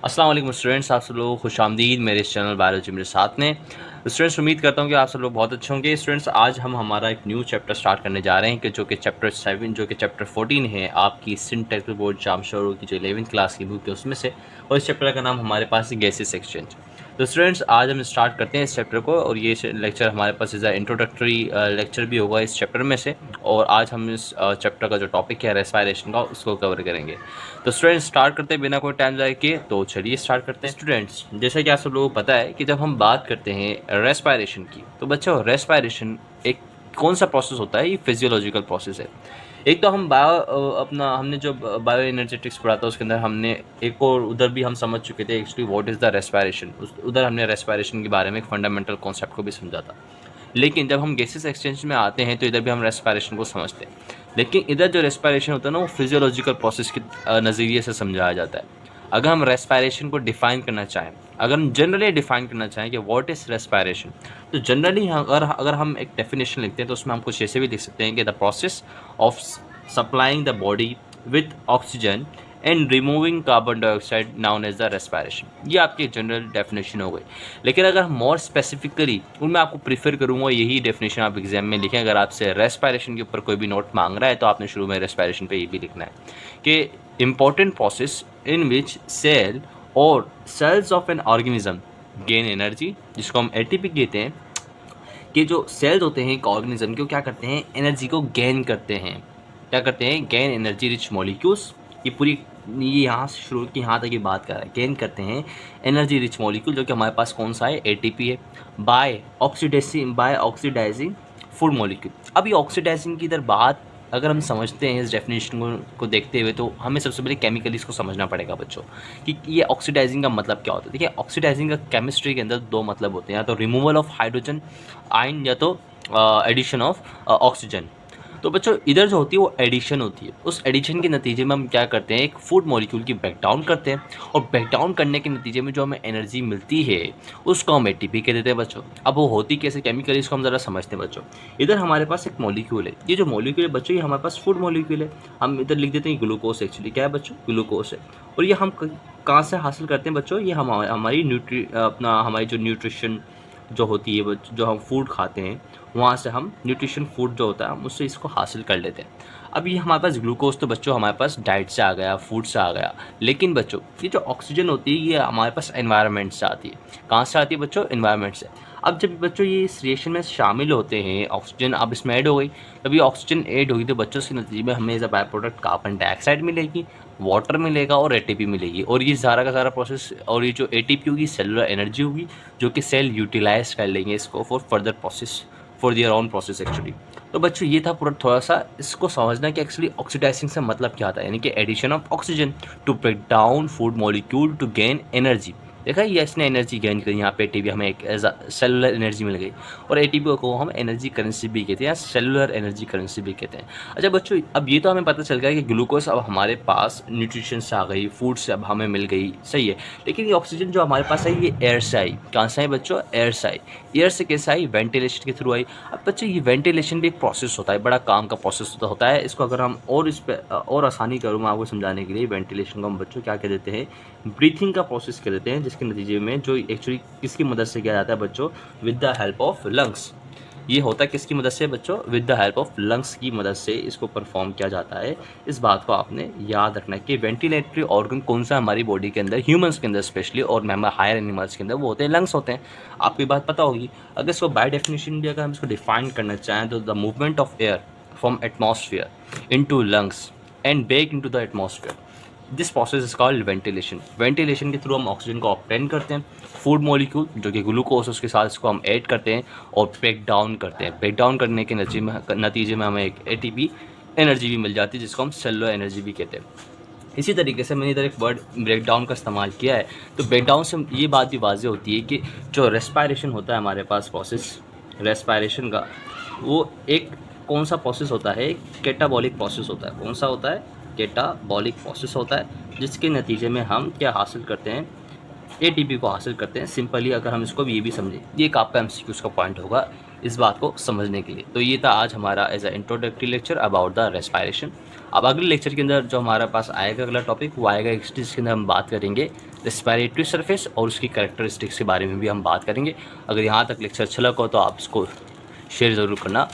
अस्सलाम वालेकुम स्टूडेंट्स, आप सब लोगों को खुशामदीद मेरे इस चैनल बायोलॉजी मेरे साथ में। स्टूडेंट्स, उम्मीद करता हूँ कि आप सब लोग बहुत अच्छे होंगे। स्टूडेंट्स, आज हम हमारा एक न्यू चैप्टर स्टार्ट करने जा रहे हैं कि जो कि चैप्टर 7 जो कि चैप्टर 14 है आपकी सिंथेटिक बोर्ड जामशोर की जो 11th क्लास की बुक है उसमें से। और इस चैप्टर का नाम हमारे पास है गैसेस एक्सचेंज। तो स्टूडेंट्स, आज हम स्टार्ट करते हैं इस चैप्टर को, और ये लेक्चर हमारे पास इज़ इंट्रोडक्टरी लेक्चर भी होगा इस चैप्टर में से। और आज हम इस चैप्टर का जो टॉपिक है रेस्पायरेशन का, उसको कवर करेंगे। तो स्टूडेंट्स, स्टार्ट करते हैं बिना कोई टाइम ज़ाया किए। तो चलिए स्टार्ट करते हैं। स्टूडेंट्स, जैसा कि आप सब लोगों को पता है कि जब हम बात करते हैं रेस्पायरेशन की, तो बच्चों रेस्पायरेशन एक कौन सा प्रोसेस होता है? ये फिजियोलॉजिकल प्रोसेस है। एक तो हम हमने जो बायो एनर्जेटिक्स पढ़ा था उसके अंदर हमने एक और उधर भी हम समझ चुके थे actually what is the respiration. उधर हमने रेस्पायरेशन के बारे में एक फंडामेंटल कॉन्सेप्ट को भी समझा था। लेकिन जब हम गैसेस एक्सचेंज में आते हैं तो इधर भी हम रेस्पायरेशन को समझते हैं, लेकिन इधर जो रेस्पायरेशन होता है ना वो फिजियोलॉजिकल प्रोसेस के नज़रिए से समझाया जाता है। अगर हम रेस्पायरेशन को डिफ़ाइन करना चाहें, अगर हम जनरली डिफ़ाइन करना चाहें कि व्हाट इज़ रेस्पायरेशन, तो जनरली अगर अगर हम एक डेफिनेशन लिखते हैं तो उसमें हम कुछ ऐसे भी लिख सकते हैं कि the process of supplying the body with oxygen and removing carbon dioxide known as the respiration. ये आपकी जनरल डेफिनेशन हो गई। लेकिन अगर हम मोर स्पेसिफिकली मैं आपको प्रीफर करूँगा यही डेफिनेशन आप एग्जाम में लिखें। अगर आपसे रेस्पायरेशन के ऊपर कोई भी नोट मांग रहा है तो आपने शुरू में रेस्पायरेशन पे ये भी लिखना है कि important process in which cell or cells of an organism gain energy, जिसको हम एटीपी कहते हैं। कि जो सेल्स होते हैं एक ऑर्गेनिज्म के, वो क्या करते हैं? एनर्जी को गेन करते हैं। क्या करते हैं? Gain energy rich molecules. ये पूरी ये यहाँ से शुरू की यहाँ तक की बात कर रहा है। गेन करते हैं एनर्जी रिच मॉलिक्यूल, जो कि हमारे पास कौन सा है? एटीपी है। By oxidizing food molecule. अब ये ऑक्सीडाइजिंग की इधर बात अगर हम समझते हैं इस डेफिनेशन को देखते हुए, तो हमें सबसे पहले केमिकली इसको समझना पड़ेगा बच्चों कि ये ऑक्सीडाइजिंग का मतलब क्या होता है। देखिए, ऑक्सीडाइजिंग का केमिस्ट्री के अंदर दो मतलब होते हैं, या तो रिमूवल ऑफ हाइड्रोजन आयन या तो एडिशन ऑफ ऑक्सीजन। तो बच्चों, इधर जो होती है वो एडिशन होती है। उस एडिशन के नतीजे में हम क्या करते हैं? एक फूड मॉलिक्यूल की ब्रेक डाउन करते हैं, और ब्रेक डाउन करने के नतीजे में जो हमें एनर्जी मिलती है उसको हम एटीपी कह देते हैं बच्चों। अब वो होती कैसे केमिकली, इसको हम ज़रा समझते हैं बच्चों। इधर हमारे पास एक मॉलिक्यूल है। ये जो मॉलिक्यूल है बच्चों, ये हमारे पास फूड मॉलिक्यूल है। हम इधर लिख देते हैं ग्लूकोज। एक्चुअली क्या है बच्चों? ग्लूकोज है। और ये हम कहाँ से हासिल करते हैं बच्चों? ये हमारी हमारी जो न्यूट्रिशन जो होती है, जो हम फूड खाते हैं वहाँ से हम न्यूट्रिशन फूड जो होता है हम उससे इसको हासिल कर लेते हैं। अब ये हमारे पास ग्लूकोज तो बच्चों हमारे पास डाइट से आ गया, फूड से आ गया। लेकिन बच्चों, ये जो ऑक्सीजन होती है ये हमारे पास एनवायरनमेंट से आती है। कहाँ से आती है बच्चों? एनवायरनमेंट से। अब जब बच्चों ये इस रिएक्शन में शामिल होते हैं, ऑक्सीजन अब इसमें ऐड हो गई, तब ये ऑक्सीजन ऐड होगी तो बच्चों के नतीजे में हमें as a by product carbon dioxide मिलेगी, वाटर मिलेगा और एटीपी मिलेगी। और ये सारा का सारा प्रोसेस, और ये जो एटीपी होगी सेलुलर एनर्जी होगी, जो कि सेल यूटिलाइज कर लेंगे इसको for further process, for their own process actually. तो बच्चों, ये था पूरा थोड़ा सा इसको समझना कि एक्चुअली ऑक्सीडाइजिंग से मतलब क्या था, यानी कि addition of oxygen to break down food molecule to gain energy. देखा, ये इसने एनर्जी गेन करी। यहाँ पे एटीपी हमें एक एज सेलुलर एनर्जी मिल गई, और एटीपी को हम एनर्जी करेंसी भी कहते हैं या सेलुलर एनर्जी करेंसी भी कहते हैं। अच्छा बच्चों, अब ये तो हमें पता चल गया कि ग्लूकोज अब हमारे पास न्यूट्रिशन से आ गई, फूड से अब हमें मिल गई, सही है। लेकिन ये ऑक्सीजन जो हमारे पास है ये एयर से आई। कहाँ से आई बच्चों? एयर से आई। एयर से कैसे आई? वेंटिलेशन के थ्रू आई। अब बच्चों, ये वेंटिलेशन भी एक प्रोसेस होता है, बड़ा काम का प्रोसेस होता है। इसको अगर हम और इस पर और आसानी करूँ मैं आपको समझाने के लिए, वेंटिलेशन को हम बच्चों क्या कह देते हैं? ब्रीथिंग का प्रोसेस कह देते हैं, जिसके नतीजे में जो एक्चुअली किसकी मदद से किया जाता है बच्चों? With the help of lungs. ये होता है किसकी मदद से बच्चों? With the help of lungs की मदद से इसको परफॉर्म किया जाता है। इस बात को आपने याद रखना है कि वेंटिलेटरी ऑर्गन कौन सा हमारी बॉडी के अंदर, ह्यूमंस के अंदर स्पेशली, और हायर एनिमल्स के अंदर वो होते हैं लंग्स होते हैं। आपको बात पता होगी। अगर इसको बाय डेफिनेशन भी अगर हम इसको डिफाइन करना चाहें तो the movement of air from atmosphere into lungs and back into the atmosphere, this process is called ventilation. Ventilation के थ्रू हम ऑक्सीजन को ऑब्टेन करते हैं। फूड मॉलिक्यूल जो कि ग्लूकोज, उसके साथ इसको हम ऐड करते हैं और ब्रेक डाउन करते हैं। ब्रेक डाउन करने के नतीजे में हमें एक एटीपी एनर्जी भी मिल जाती है, जिसको हम सेलुलर एनर्जी भी कहते हैं। इसी तरीके से मैंने इधर एक वर्ड ब्रेक डाउन का इस्तेमाल किया है। तो ब्रेक डाउन से ये बात भी वाज़ेह होती है कि जो रेस्पायरेशन होता है हमारे पास प्रोसेस रेस्पायरेशन का, वो एक कौन सा प्रोसेस होता है? कैटाबॉलिक प्रोसेस होता है। कौन सा होता है? कैटाबॉलिक प्रोसेस होता है, जिसके नतीजे में हम क्या हासिल करते हैं? एटीपी को हासिल करते हैं। सिंपली अगर हम इसको ये भी समझें, ये एक आपका एमसीक्यू का पॉइंट होगा, इस बात को समझने के लिए। तो ये था आज हमारा as a introductory lecture about the respiration. अब अगले लेक्चर के अंदर जो हमारे पास आएगा अगला टॉपिक वो आएगा जिसके अंदर हम बात करेंगे रेस्पिरेटरी सरफेस और उसकी कैरेक्टरिस्टिक्स के बारे में भी हम बात करेंगे। अगर यहाँ तक लेक्चर अच्छा लगा हो तो आप इसको शेयर ज़रूर करना